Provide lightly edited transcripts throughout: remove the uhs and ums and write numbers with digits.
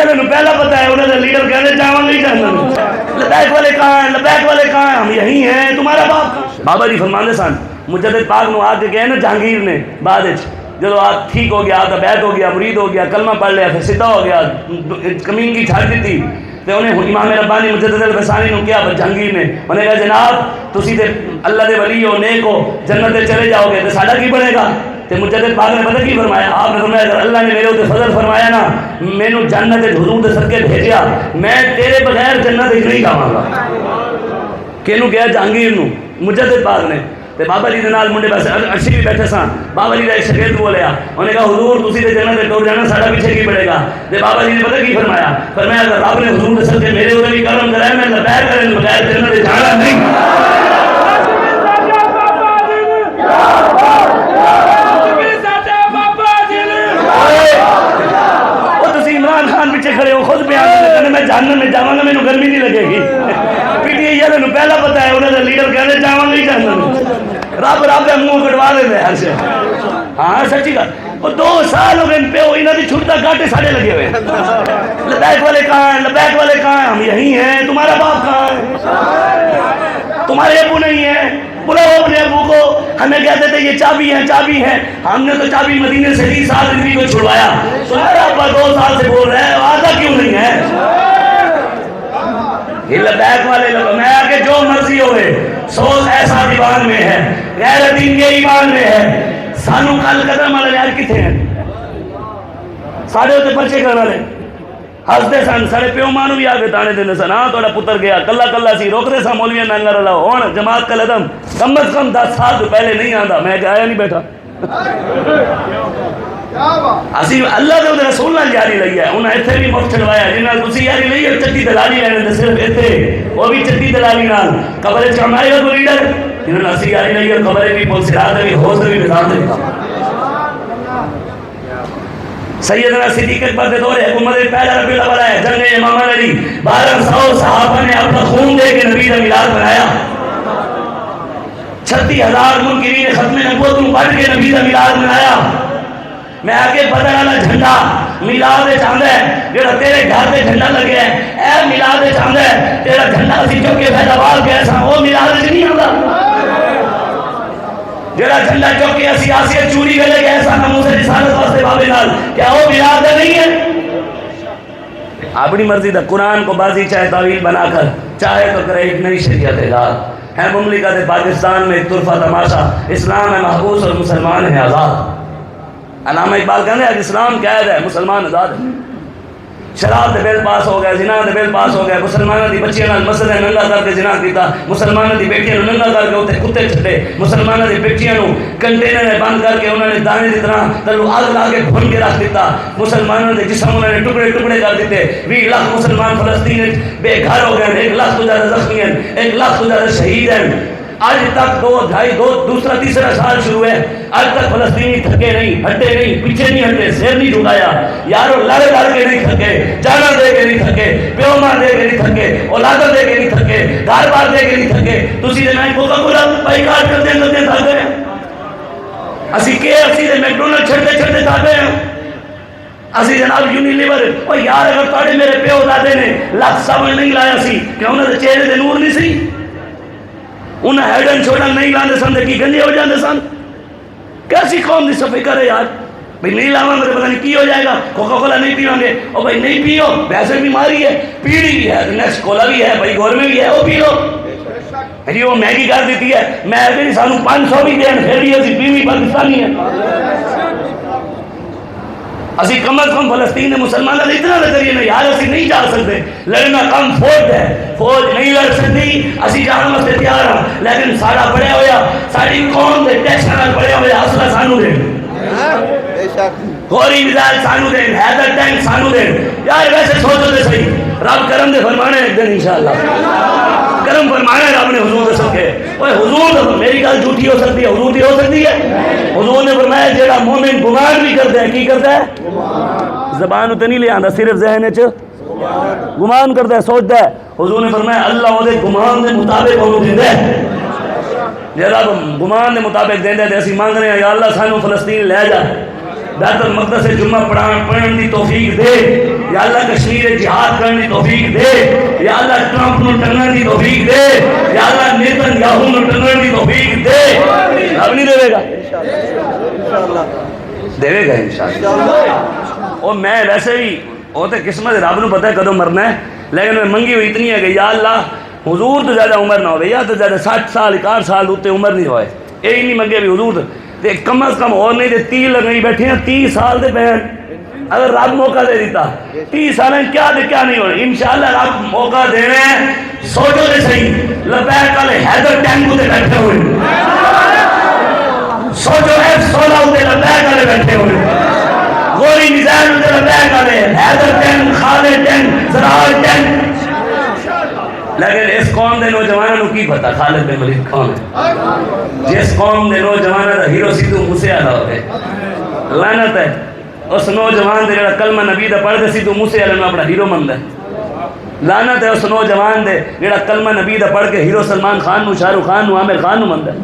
والے پہلا پتا ہے انہوں نے لیڈر کہنے جاواں نہیں چاہتے لبیک والے کہاں ہیں لبیک والے کہاں ہیں ہم یہی ہیں تمہارا باپ بابا جی فرماندے سن مجدد پاک نو آ کے گئے نا جہانگیر نے بعد جدو آپ ٹھیک ہو گیا آدھا بیت ہو گیا مرید ہو گیا کلمہ پڑھ لیا پھر سیدھا ہو گیا کمینگی چھاڑ دیتی تو انہیں امام ربانی مجدد الفسانی نے کیا جہانگیر نے انہیں کہا جناب تسی تے اللہ دے ولی ہو نیک ہو جنت تے چلے جاؤ گے تو ساڈا کی بنے گا تے مجدد پاک نے پتہ کی فرمایا آپ نے فرمایا اگر اللہ نے میرے اوپر فضل فرمایا نا مینوں جنت حضور دے صدقے بھیجیا میں تیرے بغیر جنت نہیں جاواں گا کینوں کہا جہانگیر نو مجدد پاک نے تے بابا جی دے نال منڈے بس اچھی بھی بیٹھے سن بابا جی دا ایک شاگرد بولیا انہوں نے کہا حضور تسی تے جنت تے ٹور جانا ساڈا پیچھے کی پڑے گا تے بابا جی نے پتہ کی فرمایا فرمایا اگر رب نے حضور دے صدقے میرے اوپر بھی کرم کرایا میں لبیک کرے بغیر جنت تے جانا نہیں وہ تسی عمران خان پیچھے کھڑے ہو خود بیان کرتے میں جہنم میں جاواں گا مینوں گرمی نہیں لگے گی پی ٹی آئی والے پہلا پتا ہے انہوں نے لیڈر کہنے جاواں نہیں چاہتے رب منہ کٹوا دے ہر سے ہاں سچی گل وہ 2 سال ہو گئے پیو انہوں نے چھٹتا گاٹے ساڑے لگے ہوئے لبیک والے کہاں ہیں لبیک والے کہاں ہیں ہم یہی ہیں تمہارا باپ کہاں ہے تمہارے ابو نہیں ہیں بلاؤ اپنے ابو کو ہمیں کہتے تھے یہ چابی ہیں ہم نے تو چابی مدینے سے 20 سال زندگی کو چھڑوایا تمہارا ابا 2 سال سے بول رہے ہیں آدھا کیوں نہیں ہے یہ لبیک والے لوگ میں آگے جو مرضی ہوئے سوچ ایسا دیوان میں ہے غیر دین کے ایمان میں ہے سانو کل قدم والے یار کتنے ہیں ساڑھے ہوتے پرچے کرنا لے ہستے سن سارے پیو مانو بھی آگے تانے دینے سن ہاں توڑا پتر گیا کلا کلا سی روک رہے سا مولویہ ننگر اللہ ہون جماعت کا لدم کم از کم 10 سال تو پہلے نہیں آندا میں آیا نہیں بیٹھا اسی اللہ دے رسول نال جاری لئی ہے انہاں ایتھے بھی مفت چلوایا جنہاں تسی یاری لئی ہے چٹی دلالی لینے صرف ایتھے وہ بھی چٹی دلالی نال قبر چ ہمارے کو لیڈر جنہاں اسی یاری لئی ہے قبر بھی پول سرات بھی ہوش بھی نظام دے سیدنا صدیق اکبر کے دور حکومت پہلا ربیع الاول ہے جنگ امام علی 1200 صحابہ نے اپنا خون دے کے نبی کا میلاد بنایا 36,000 منکرین ختم نبوت کو پڑھ کے نبی کا میلاد بنایا میں آگے بدر والا جھنڈا میلاد چاہتا ہے جڑا تیرے گھر پہ جھنڈا لگے ہے اے میلاد چاہتا ہے تیرا جھنڈا اسی چک کے پیداوار کے ایسا وہ میلاد نہیں آتا جڑا جھنڈا چک کے اسی آسیت چوری گلے کے ایسا نموز رسالت واسطے بابے نال کیا وہ میلاد نہیں ہے اپنی مرضی دا قرآن کو بازی چاہے تعویل بنا کر چاہے تو کرے ایک نئی شریعت ایجاد ہے مملکت پاکستان میں ایک طرفہ تماشا اسلام ہے محبوس اور مسلمان ہے آزاد علامہ اقبال کہتے ہیں اسلام قید ہے مسلمان آزاد ہے شراب دے بل پاس ہو گئے زنا دے بل پاس ہو گئے مسلمانوں دی بچیاں نال مسجد ننگا کر کے زنا کیتا مسلمانوں دی بیٹیاں نوں ننگا کر کے اوتے کتے چھڈے مسلمانوں دی بیٹیاں نوں کنٹینر میں بند کر کے انہوں نے دانے دی طرح تلو آگ لا کے بھن کے رکھ دیتا مسلمانوں دے جسم انہوں نے ٹکڑے ٹکڑے کر دیتے 20 لاکھ مسلمان فلسطین بے گھر ہو گئے 1 لاکھ تو زیادہ زخمی ہیں 1 لاکھ تو زیادہ شہید ہیں آج تک 2 دوسرا تیسرا سال شروع ہے آج تک فلسطینی تھکے نہیں ہٹے نہیں پیچھے نہیں ہٹے سر نہیں جھکایا یارو لڑ لڑ کے نہیں تھکے جانا دے کے نہیں تھکے پیو ماں دے کے نہیں تھکے اولادوں دے کے نہیں تھکے گھر بار دے کے نہیں تھکے تسی دے میں کوکا کولا بائیکاٹ کرتے کرتے تھک گئے اسی کے اسی دے میکڈونلڈ چھڑتے چھڑتے تھک گئے اسی جناب یونیلیور او یار اگر تاڑے میرے پیو دادے نے لاکھ ساون نہیں لایا سی کہ انہوں نے چہرے دے نور نہیں سی انہیں ہیڈن چھوڑا نہیں لاندے سن دے کی گنجے ہو جاندے سن کیسی قوم دی صفحے کرے یار بھئی نہیں لاواں گے پتہ نہیں کی ہو جائے گا کوکا کولا نہیں پیواں گے او بھئی نہیں پیو ویسے بیماری ہے پیڑی بھی ہے نیکسٹ کولا بھی ہے بھئی گور میں بھی ہے وہ پی لو میری وہ میگی کر دیتی ہے میں بھی سانو 500 بھی دین پھر بھی اسی بیوی پاکستانی ہے اسی کم از کم فلسطین نے مسلمانوں نے اتنا نہ کریے نا یار اسی نہیں جا سکتے لڑنا کم فوج ہے فوج نہیں لڑ سکتی اسی جان واسطے تیار ہاں لیکن ساڑا بڑے ہویا ساری قوم دے ٹیکس نال بڑے ہویا اصلہ سانو دے گوری میزائل سانو دے حیدر ٹینک سانو دے یار ویسے سوچو دے صحیح رب کرم دے فرمانے ایک دن انشاءاللہ کرم فرمانے رب نے حضور دے سکے اوہ حضور میری گل جھوٹی ہو سکتی ہے حضور دی ہو سکتی ہے حضور نے فرمایا جیڑا مومن گمان بھی کرتا ہے کی کرتا ہے زبان تے نہیں لے آندا صرف ذہن وچ گمان کرتا ہے سوچتا ہے حضور نے فرمایا اللہ وہ گمان دے مطابق انہوں دیندا ہے جیڑا گمان دے مطابق دیندا ہے تے اسی مانگ رہے ہیں یا اللہ سانو فلسطین لے جا بیت المقدس سے جمعہ پڑھن دی توفیق دے یا اللہ کشمیر جہاد کرنے دی توفیق دے یا اللہ ٹرمپ نو ٹنگن دی توفیق دے یا اللہ نیتن یاہو نو ٹنگن دی توفیق دے اب نہیں دے گا دے گا انشاءاللہ اور میں ویسے بھی وہ تو قسمت رب نو پتہ ہے کدوں مرنا ہے لیکن میں منگی ہوئی اتنی ہے کہ یا اللہ حضور تو زیادہ عمر نہ ہوئے یا تو زیادہ 60 سال 61 سال ہوتے عمر نہیں ہوئے یہی نہیں منگے بھی حضور تو کم از کم اور نہیں دے 30 لگنی بیٹھے ہیں 30 سال دے بہن اگر رب موقع دے دیتا 30 سال کیا دے کیا نہیں ہونے انشاءاللہ رب موقع دے رہے ہیں سوچو دے صحیح لبیک والے حیدر ٹینکو دے بیٹھے ہوئے سوچو F-16 ہوتے لبیک والے بیٹھے ہوئے گولی میزائل ہوتے لبیک والے حیدر ٹینک خالد ٹینک زرار ٹینک لیکن اس قوم دے نوجوانوں کو کی پتا خالد بن ولید کون ہے جس قوم دے نوجوانوں دا ہیرو سیدھو موسیٰ علیہ ہوتے لعنت ہے اس نوجوان دے جڑا کلمہ نبی دا پڑھ دے سیدھو موسیٰ علیہ میں اپنا ہیرو مند ہے لعنت ہے اس نوجوان دے جڑا کلمہ نبی دا پڑھ کے ہیرو سلمان خان نو شاہ رخ خان نو عامر خان نو مند ہے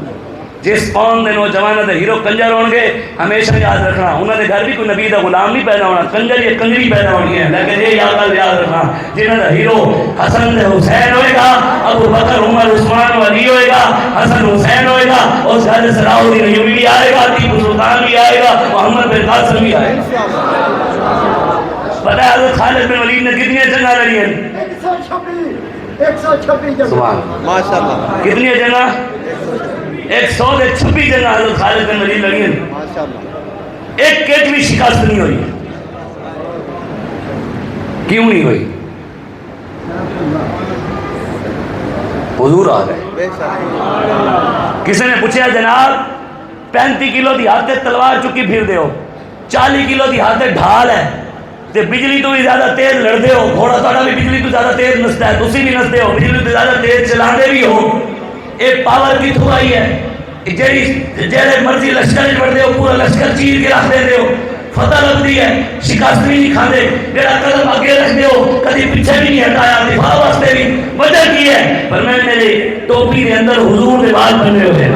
جس قوم دے نوجوانوں دے ہیرو کنجر ہون گے ہمیشہ یاد رکھنا انہوں دے گھر بھی کوئی نبی دا غلام نہیں پیدا ہونا کنجر یا کنجری پیدا ہونی ہے لیکن یہ یاد رکھنا جنہوں دا ہیرو حسن حسین ہوئے گا ابو بکر عمر عثمان علی ہوئے گا حسن حسین ہوئے گا اس گھر سے صلاح الدین ایوبی بھی آئے گا ٹیپو سلطان بھی آئے گا محمد بن قاسم بھی آئے گا پتہ ہے حضرت خالد بن ولید نے کتنی جنگیں لڑی ہیں 126 جنگیں ماشاءاللہ کتنی جنگیں 126 جنگیں حضرت خالد بن ولید لڑی ہیں ایک کٹ بھی شکست نہیں ہوئی کیوں نہیں ہوئی حضور آ گئے کسی نے پوچھا جناب 35 کلو دی ہاتھ تلوار چکی پھر دے ہو 40 کلو دی ہاتھ ڈھال ہے تے بجلی تو بھی زیادہ تیز لڑ دے ہو گھوڑا تھوڑا بھی بجلی تو زیادہ تیز نستا ہے تسی بھی نستے ہو بجلی تو زیادہ تیز چلانے بھی ہو ایک پاور کی تھوائی ہے جیڑے مرضی لشکر پڑھ دے ہو پورا لشکر چیر کے رکھ دے ہو فتح لگ دی ہے شکست بھی نہیں کھاندے جیڑا قدم آگے رکھ دے ہو کدی پیچھے بھی نہیں ہٹایا دفاع واسطے بھی وجہ کی ہے پر میں میرے ٹوپی کے اندر حضور کے بال بنے ہوئے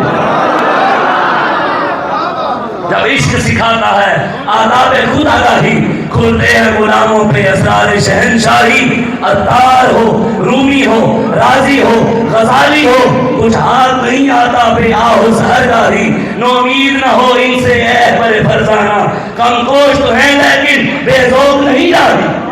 جب عشق سکھاتا ہے آداب خود آگاہی کھلتے ہیں غلاموں پہ اسرار شہنشاہی عطار ہو رومی ہو رازی ہو غزالی ہو کچھ ہاتھ نہیں آتا بے آہو سہرداری نومید نہ ہو ان سے اے پر فرزانہ کم کوش تو ہیں لیکن بے ذوق نہیں جاتی